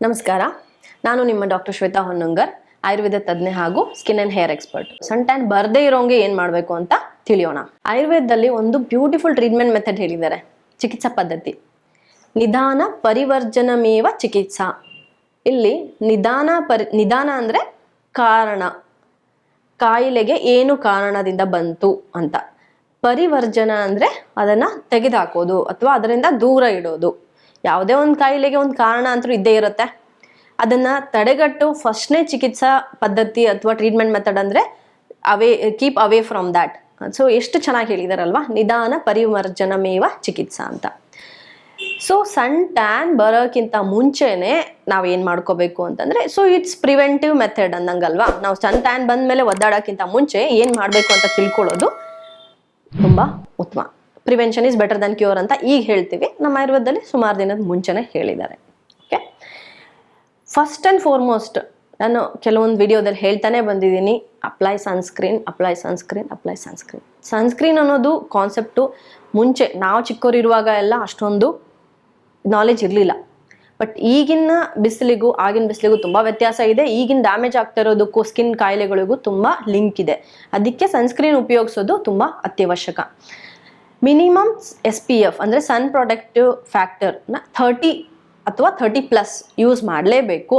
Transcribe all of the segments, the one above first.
ನಮಸ್ಕಾರ, ನಾನು ನಿಮ್ಮ ಡಾಕ್ಟರ್ ಶ್ವೇತಾ ಹೊನ್ನಂಗರ್, ಆಯುರ್ವೇದ ತಜ್ಞೆ ಹಾಗೂ skin and hair expert. Sun tan ಬರ್ದೇ ಇರೋಂಗೆ ಏನ್ ಮಾಡಬೇಕು ಅಂತ ತಿಳಿಯೋಣ. ಆಯುರ್ವೇದದಲ್ಲಿ ಒಂದು ಬ್ಯೂಟಿಫುಲ್ ಟ್ರೀಟ್ಮೆಂಟ್ ಮೆಥಡ್ ಹೇಳಿದ್ದಾರೆ, ಚಿಕಿತ್ಸಾ ಪದ್ಧತಿ. ನಿಧಾನ ಪರಿವರ್ಜನಮೇವ ಚಿಕಿತ್ಸಾ. ಇಲ್ಲಿ ನಿಧಾನ ಅಂದ್ರೆ ಕಾರಣ, ಕಾಯಿಲೆಗೆ ಏನು ಕಾರಣದಿಂದ ಬಂತು ಅಂತ. ಪರಿವರ್ಜನ ಅಂದ್ರೆ ಅದನ್ನ ತೆಗೆದುಹಾಕೋದು ಅಥವಾ ಅದರಿಂದ ದೂರ ಇಡೋದು. ಯಾವುದೇ ಒಂದು ಕಾಯಿಲೆಗೆ ಒಂದು ಕಾರಣ ಅಂತೂ ಇದ್ದೇ ಇರುತ್ತೆ. ಅದನ್ನ ತಡೆಗಟ್ಟು ಫಸ್ಟ್ನೇ ಚಿಕಿತ್ಸಾ ಪದ್ಧತಿ ಅಥವಾ ಟ್ರೀಟ್ಮೆಂಟ್ ಮೆಥಡ್ ಅಂದ್ರೆ keep away from that. So ಎಷ್ಟು ಚೆನ್ನಾಗಿ ಹೇಳಿದಾರಲ್ವಾ, ನಿಧಾನ ಪರಿವರ್ಜನಮೇವ ಚಿಕಿತ್ಸಾ ಅಂತ. ಸೊ ಸನ್ ಟ್ಯಾನ್ ಬರೋಕ್ಕಿಂತ ಮುಂಚೆನೆ ನಾವೇನ್ ಮಾಡ್ಕೋಬೇಕು ಅಂತಂದ್ರೆ, ಸೊ ಇಟ್ಸ್ ಪ್ರಿವೆಂಟಿವ್ ಮೆಥಡ್ ಅಂದಂಗಲ್ವಾ. ನಾವು ಸನ್ ಟ್ಯಾನ್ ಬಂದ್ಮೇಲೆ ಒದ್ದಾಡೋಕ್ಕಿಂತ ಮುಂಚೆ ಏನ್ ಮಾಡ್ಬೇಕು ಅಂತ ತಿಳ್ಕೊಳ್ಳೋದು ತುಂಬಾ ಉತ್ತಮ. Prevention is better than cure ಅಂತ ಈಗ ಹೇಳ್ತೀವಿ, ನಮ್ಮ ಆಯುರ್ವೇದದಲ್ಲಿ ಸುಮಾರು ದಿನದ ಮುಂಚೆನೆ ಹೇಳಿದ್ದಾರೆ. ಓಕೆ, ಫಸ್ಟ್ ಅಂಡ್ ಫಾರ್ಮೋಸ್ಟ್ ನಾನು ಕೆಲವೊಂದು ವಿಡಿಯೋದಲ್ಲಿ ಹೇಳ್ತಾನೆ ಬಂದಿದ್ದೀನಿ, apply sunscreen, apply sunscreen, apply sunscreen. Sunscreen ಅನ್ನೋದು ಕಾನ್ಸೆಪ್ಟು ಮುಂಚೆ ನಾವು ಚಿಕ್ಕವರಿರುವಾಗ ಎಲ್ಲ ಅಷ್ಟೊಂದು ನಾಲೆಜ್ ಇರಲಿಲ್ಲ. ಬಟ್ ಈಗಿನ ಬಿಸಿಲಿಗೂ ಆಗಿನ ಬಿಸಿಲಿಗೂ ತುಂಬ ವ್ಯತ್ಯಾಸ ಇದೆ. ಈಗಿನ ಡ್ಯಾಮೇಜ್ ಆಗ್ತಾ ಇರೋದಕ್ಕೂ ಸ್ಕಿನ್ ಕಾಯಿಲೆಗಳಿಗೂ ತುಂಬ ಲಿಂಕ್ ಇದೆ. ಅದಕ್ಕೆ ಸನ್ಸ್ಕ್ರೀನ್ ಉಪಯೋಗಿಸೋದು ತುಂಬ ಅತ್ಯವಶ್ಯಕ. ಮಿನಿಮಮ್ SPF ಅಂದರೆ ಸನ್ ಪ್ರೊಟೆಕ್ಟಿವ್ ಫ್ಯಾಕ್ಟರ್ನ 30 ಅಥವಾ 30+ ಯೂಸ್ ಮಾಡಲೇಬೇಕು.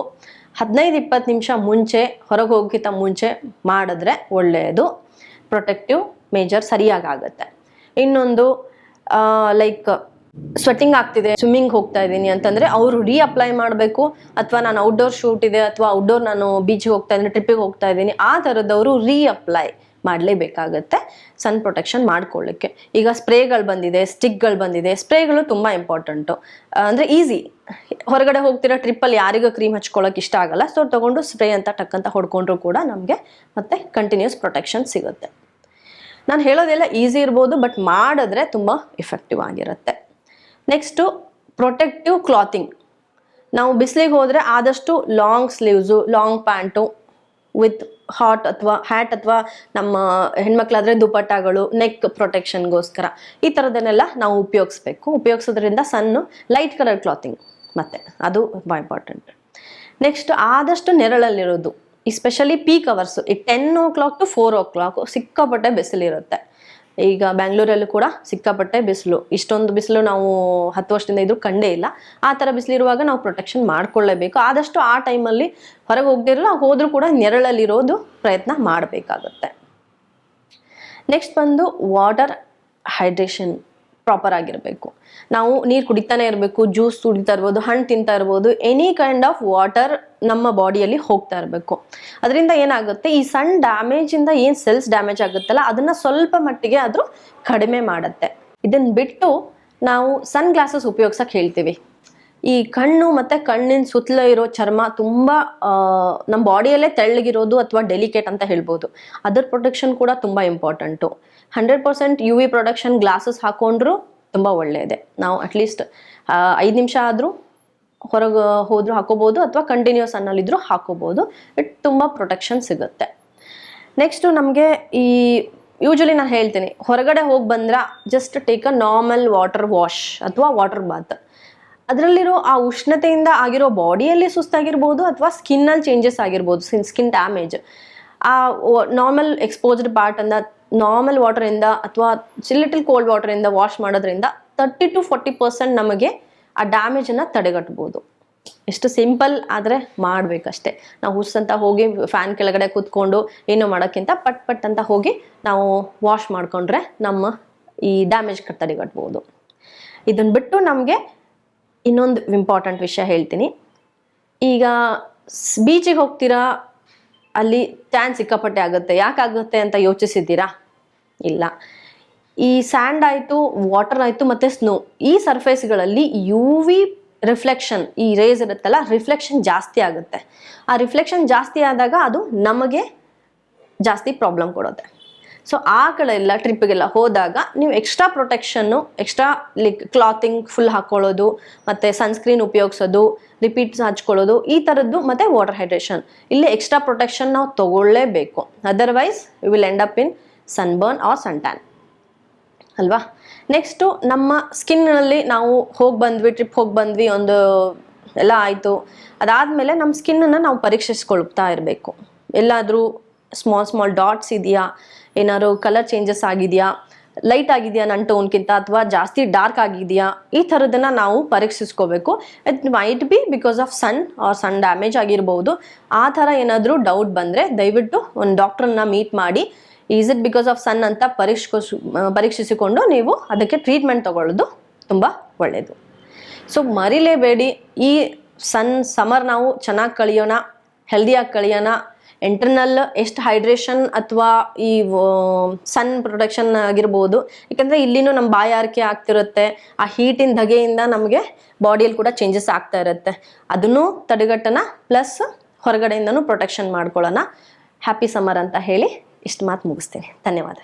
15-20 ನಿಮಿಷ ಮುಂಚೆ ಹೊರಗೆ ಹೋಗೋಕ್ಕಿಂತ ಮುಂಚೆ ಮಾಡಿದ್ರೆ ಒಳ್ಳೆಯದು. ಪ್ರೊಟೆಕ್ಟಿವ್ ಮೇಜರ್ ಸರಿಯಾಗುತ್ತೆ. ಇನ್ನೊಂದು ಲೈಕ್ ಸ್ವೆಟ್ಟಿಂಗ್ ಆಗ್ತಿದೆ, ಸ್ವಿಮ್ಮಿಂಗ್ ಹೋಗ್ತಾ ಇದ್ದೀನಿ ಅಂತಂದ್ರೆ ಅವರು ಅಪ್ಲೈ ಮಾಡಬೇಕು. ಅಥವಾ ನಾನು ಔಟ್ಡೋರ್ ಶೂಟ್ ಇದೆ ಅಥವಾ ಔಟ್ಡೋರ್ ನಾನು ಬೀಚ್ಗೆ ಹೋಗ್ತಾ ಇದ್ದೀನಿ, ಟ್ರಿಪ್ಪಿಗೆ ಹೋಗ್ತಾ ಇದ್ದೀನಿ, ಆ ಥರದವರು ಅಪ್ಲೈ ಮಾಡಲೇಬೇಕಾಗತ್ತೆ ಸನ್ ಪ್ರೊಟೆಕ್ಷನ್ ಮಾಡ್ಕೊಳ್ಳಿಕ್ಕೆ. ಈಗ ಸ್ಪ್ರೇಗಳು ಬಂದಿದೆ, ಸ್ಟಿಕ್ಗಳು ಬಂದಿದೆ. ಸ್ಪ್ರೇಗಳು ತುಂಬ ಇಂಪಾರ್ಟೆಂಟು. ಅಂದರೆ ಈಸಿ, ಹೊರಗಡೆ ಹೋಗ್ತಿರೋ ಟ್ರಿಪ್ಪಲ್ಲಿ ಯಾರಿಗೂ ಕ್ರೀಮ್ ಹಚ್ಕೊಳ್ಳೋಕೆ ಇಷ್ಟ ಆಗಲ್ಲ. ಸೊ ತಗೊಂಡು ಸ್ಪ್ರೇ ಅಂತ ಟಕ್ಕಂತ ಹೊಡ್ಕೊಂಡ್ರು ಕೂಡ ನಮಗೆ ಮತ್ತೆ ಕಂಟಿನ್ಯೂಸ್ ಪ್ರೊಟೆಕ್ಷನ್ ಸಿಗುತ್ತೆ. ನಾನು ಹೇಳೋದೆಲ್ಲ ಈಸಿ ಇರ್ಬೋದು, ಬಟ್ ಮಾಡಿದ್ರೆ ತುಂಬ ಎಫೆಕ್ಟಿವ್ ಆಗಿರುತ್ತೆ. Next protective clothing. ನಾವು ಬಿಸಿಲಿಗೆ ಹೋದರೆ ಆದಷ್ಟು long sleeves, long pants with hat ಅಥವಾ ನಮ್ಮ ಹೆಣ್ಮಕ್ಳಾದ್ರೆ ದುಪಟ್ಟಾಗಳು, ನೆಕ್ ಪ್ರೊಟೆಕ್ಷನ್ಗೋಸ್ಕರ ಈ ಥರದನ್ನೆಲ್ಲ ನಾವು ಉಪಯೋಗಿಸೋದ್ರಿಂದ ಸನ್ನು ಲೈಟ್ ಕಲರ್ ಕ್ಲಾತಿಂಗ್ ಮತ್ತೆ ಅದು ತುಂಬ ಇಂಪಾರ್ಟೆಂಟ್. ನೆಕ್ಸ್ಟ್ ಆದಷ್ಟು ನೆರಳಲ್ಲಿರೋದು, ಎಸ್ಪೆಷಲಿ ಪೀಕ್ ಅವರ್ಸು. ಈ 10 o'clock to 4 o'clock ಸಿಕ್ಕಾಪಟ್ಟೆ ಬಿಸಿಲಿರುತ್ತೆ. ಈಗ ಬೆಂಗಳೂರಲ್ಲೂ ಕೂಡ ಸಿಕ್ಕಾಪಟ್ಟೆ ಬಿಸಿಲು. ಇಷ್ಟೊಂದು ಬಿಸಿಲು ನಾವು 10 ವರ್ಷದಿಂದ ಇದ್ರೂ ಕಂಡೇ ಇಲ್ಲ. ಆ ಥರ ಬಿಸಿಲಿರುವಾಗ ನಾವು ಪ್ರೊಟೆಕ್ಷನ್ ಮಾಡ್ಕೊಳ್ಳೇಬೇಕು. ಆದಷ್ಟು ಆ ಟೈಮಲ್ಲಿ ಹೊರಗೆ ಹೋಗ್ದಿರಲ್ಲ, ಹೋದ್ರೂ ಕೂಡ ನೆರಳಲ್ಲಿರೋದು ಪ್ರಯತ್ನ ಮಾಡಬೇಕಾಗುತ್ತೆ. ನೆಕ್ಸ್ಟ್ ಬಂದು ವಾಟರ್ ಹೈಡ್ರೇಷನ್ ಪ್ರಾಪರ್ ಆಗಿರಬೇಕು. ನಾವು ನೀರು ಕುಡಿತಾನೆ ಇರಬೇಕು, ಜ್ಯೂಸ್ ಕುಡಿತಾ ಇರ್ಬೋದು, ಹಣ್ಣು ತಿಂತಾ ಇರ್ಬೋದು, ಎನಿ ಕೈಂಡ್ ಆಫ್ ವಾಟರ್ ನಮ್ಮ ಬಾಡಿಯಲ್ಲಿ ಹೋಗ್ತಾ ಇರಬೇಕು. ಅದರಿಂದ ಏನಾಗುತ್ತೆ, ಈ ಸನ್ ಡ್ಯಾಮೇಜಿಂದ ಏನು ಸೆಲ್ಸ್ ಡ್ಯಾಮೇಜ್ ಆಗುತ್ತಲ್ಲ ಅದನ್ನ ಸ್ವಲ್ಪ ಮಟ್ಟಿಗೆ ಆದರೂ ಕಡಿಮೆ ಮಾಡುತ್ತೆ. ಇದನ್ನ ಬಿಟ್ಟು ನಾವು ಸನ್ ಗ್ಲಾಸಸ್ ಉಪಯೋಗಿಸಕ್ಕೆ ಹೇಳ್ತೀವಿ. ಈ ಕಣ್ಣು ಮತ್ತೆ ಕಣ್ಣಿನ ಸುತ್ತಲ ಇರೋ ಚರ್ಮ ತುಂಬ ನಮ್ಮ ಬಾಡಿಯಲ್ಲೇ ತೆಳ್ಳಗಿರೋದು ಅಥವಾ ಡೆಲಿಕೇಟ್ ಅಂತ ಹೇಳ್ಬೋದು. ಅದರ ಪ್ರೊಟೆಕ್ಷನ್ ಕೂಡ ತುಂಬ ಇಂಪಾರ್ಟೆಂಟು. 100% UV ಪ್ರೊಟೆಕ್ಷನ್ ಗ್ಲಾಸಸ್ ಹಾಕೊಂಡ್ರು ತುಂಬ ಒಳ್ಳೆಯದೆ. ನಾವು ಅಟ್ಲೀಸ್ಟ್ 5 ನಿಮಿಷ ಆದರೂ ಹೊರಗೆ ಹೋದ್ರೂ ಹಾಕೋಬೋದು ಅಥವಾ ಕಂಟಿನ್ಯೂಸ್ ಅನ್ನಲ್ಲಿದ್ರೂ ಹಾಕೋಬೋದು. ತುಂಬ ಪ್ರೊಟೆಕ್ಷನ್ ಸಿಗುತ್ತೆ. ನೆಕ್ಸ್ಟು ನಮಗೆ ಯೂಶಲಿ ನಾನು ಹೇಳ್ತೀನಿ, ಹೊರಗಡೆ ಹೋಗಿ ಬಂದ್ರೆ just take a normal water wash ಅಥವಾ ವಾಟರ್ ಬಾತ್. ಅದರಲ್ಲಿರೋ ಆ ಉಷ್ಣತೆಯಿಂದ ಆಗಿರೋ ಬಾಡಿಯಲ್ಲಿ ಸುಸ್ತಾಗಿರ್ಬೋದು ಅಥವಾ ಸ್ಕಿನ್ನಲ್ಲಿ ಚೇಂಜಸ್ ಆಗಿರ್ಬೋದು, ಸ್ಕಿನ್ ಡ್ಯಾಮೇಜ್. ಆ ನಾರ್ಮಲ್ ಎಕ್ಸ್ಪೋಸ್ಡ್ ಪಾರ್ಟನ್ನು ನಾರ್ಮಲ್ ವಾಟರಿಂದ ಅಥವಾ ಲಿಟಲ್ ಕೋಲ್ಡ್ ವಾಟರಿಂದ ವಾಶ್ ಮಾಡೋದ್ರಿಂದ 30 to 40% ನಮಗೆ ಆ ಡ್ಯಾಮೇಜನ್ನು ತಡೆಗಟ್ಬೋದು. ಎಷ್ಟು ಸಿಂಪಲ್ ಆದರೆ ಮಾಡಬೇಕಷ್ಟೆ. ನಾವು ಹುಸ್ಸಂತ ಹೋಗಿ ಫ್ಯಾನ್ ಕೆಳಗಡೆ ಕೂತ್ಕೊಂಡು ಏನೋ ಮಾಡೋಕ್ಕಿಂತ ಪಟ್ ಅಂತ ಹೋಗಿ ನಾವು ವಾಶ್ ಮಾಡಿಕೊಂಡ್ರೆ ನಮ್ಮ ಈ ಡ್ಯಾಮೇಜ್ ತಡೆಗಟ್ಬೋದು. ಇದನ್ನು ಬಿಟ್ಟು ನಮಗೆ ಇನ್ನೊಂದು ಇಂಪಾರ್ಟೆಂಟ್ ವಿಷಯ ಹೇಳ್ತೀನಿ. ಈಗ ಬೀಚಿಗೆ ಹೋಗ್ತೀರಾ, ಅಲ್ಲಿ ಟ್ಯಾನ್ ಸಿಕ್ಕಾಪಟ್ಟೆ ಆಗುತ್ತೆ. ಯಾಕಾಗುತ್ತೆ ಅಂತ ಯೋಚಿಸಿದ್ದೀರಾ? ಇಲ್ಲ. ಈ ಸ್ಯಾಂಡ್ ಆಯಿತು, ವಾಟರ್ ಆಯಿತು ಮತ್ತು ಸ್ನೋ, ಈ ಸರ್ಫೇಸ್ಗಳಲ್ಲಿ UV ರಿಫ್ಲೆಕ್ಷನ್, ಈ ರೇಸ್ ಇರುತ್ತಲ್ಲ, ರಿಫ್ಲೆಕ್ಷನ್ ಜಾಸ್ತಿ ಆಗುತ್ತೆ. ಆ ರಿಫ್ಲೆಕ್ಷನ್ ಜಾಸ್ತಿ ಆದಾಗ ಅದು ನಮಗೆ ಜಾಸ್ತಿ ಪ್ರಾಬ್ಲಮ್ ಕೊಡುತ್ತೆ. ಸೊ ಆ ಕಡೆ ಎಲ್ಲ ಟ್ರಿಪ್ಪಿಗೆಲ್ಲ ಹೋದಾಗ ನೀವು ಎಕ್ಸ್ಟ್ರಾ ಪ್ರೊಟೆಕ್ಷನ್ನು, ಎಕ್ಸ್ಟ್ರಾ ಕ್ಲಾತಿಂಗ್ ಫುಲ್ ಹಾಕ್ಕೊಳ್ಳೋದು, ಮತ್ತು ಸನ್ಸ್ಕ್ರೀನ್ ಉಪಯೋಗಿಸೋದು, ರಿಪೀಟ್ಸ್ ಹಚ್ಕೊಳ್ಳೋದು, ಈ ಥರದ್ದು, ಮತ್ತು ವಾಟರ್ ಹೈಡ್ರೇಷನ್, ಇಲ್ಲಿ ಎಕ್ಸ್ಟ್ರಾ ಪ್ರೊಟೆಕ್ಷನ್ ನಾವು ತಗೊಳ್ಳೇಬೇಕು. Otherwise we will end up in sunburn or sun tan ಅಲ್ವಾ. ನೆಕ್ಸ್ಟು ನಮ್ಮ ಸ್ಕಿನ್ನಲ್ಲಿ ನಾವು ಟ್ರಿಪ್ ಹೋಗಿ ಬಂದ್ವಿ, ಒಂದು ಎಲ್ಲ ಆಯಿತು. ಅದಾದಮೇಲೆ ನಮ್ಮ ಸ್ಕಿನ್ನನ್ನು ನಾವು ಪರೀಕ್ಷಿಸ್ಕೊಳ್ತಾ ಇರಬೇಕು. ಎಲ್ಲಾದರೂ ಸ್ಮಾಲ್ ಡಾಟ್ಸ್ ಇದೆಯಾ, ಏನಾದ್ರು ಕಲರ್ ಚೇಂಜಸ್ ಆಗಿದೆಯಾ, ಲೈಟ್ ಆಗಿದೆಯಾ ನನ್ನ ಟೋನ್ಗಿಂತ, ಅಥವಾ ಜಾಸ್ತಿ ಡಾರ್ಕ್ ಆಗಿದೆಯಾ, ಈ ಥರದನ್ನು ನಾವು ಪರೀಕ್ಷಿಸ್ಕೋಬೇಕು. It might be because of sun or sun damage ಆಗಿರ್ಬೋದು. ಆ ಥರ ಏನಾದರೂ ಡೌಟ್ ಬಂದರೆ ದಯವಿಟ್ಟು ಒಂದು ಡಾಕ್ಟ್ರನ್ನ ಮೀಟ್ ಮಾಡಿ is it because of sun ಅಂತ ಪರೀಕ್ಷಿಸಿಕೊಂಡು ನೀವು ಅದಕ್ಕೆ ಟ್ರೀಟ್ಮೆಂಟ್ ತಗೊಳ್ಳೋದು ತುಂಬ ಒಳ್ಳೆಯದು. ಸೊ ಮರಿಲೇಬೇಡಿ, ಈ ಸಮರ್ ನಾವು ಚೆನ್ನಾಗಿ ಕಳಿಯೋಣ, ಹೆಲ್ದಿಯಾಗಿ ಕಳಿಯೋಣ. ಇಂಟರ್ನಲ್ ಎಷ್ಟು ಹೈಡ್ರೇಷನ್ ಅಥವಾ ಈ ಸನ್ ಪ್ರೊಟೆಕ್ಷನ್ ಆಗಿರ್ಬೋದು, ಯಾಕಂದರೆ ಇಲ್ಲಿನೂ ನಮ್ಮ ಬಾಯಾರಿಕೆ ಆಗ್ತಿರುತ್ತೆ, ಆ ಹೀಟಿನ ಧಗೆಯಿಂದ ನಮಗೆ ಬಾಡಿಯಲ್ಲಿ ಕೂಡ ಚೇಂಜಸ್ ಆಗ್ತಾ ಇರುತ್ತೆ. ಅದನ್ನು ತಡೆಗಟ್ಟೋಣ, ಪ್ಲಸ್ ಹೊರಗಡೆಯಿಂದನೂ ಪ್ರೊಟೆಕ್ಷನ್ ಮಾಡ್ಕೊಳ್ಳೋಣ. ಹ್ಯಾಪಿ ಸಮ್ಮರ್ ಅಂತ ಹೇಳಿ ಇಷ್ಟು ಮಾತು ಮುಗಿಸ್ತೀನಿ. ಧನ್ಯವಾದ.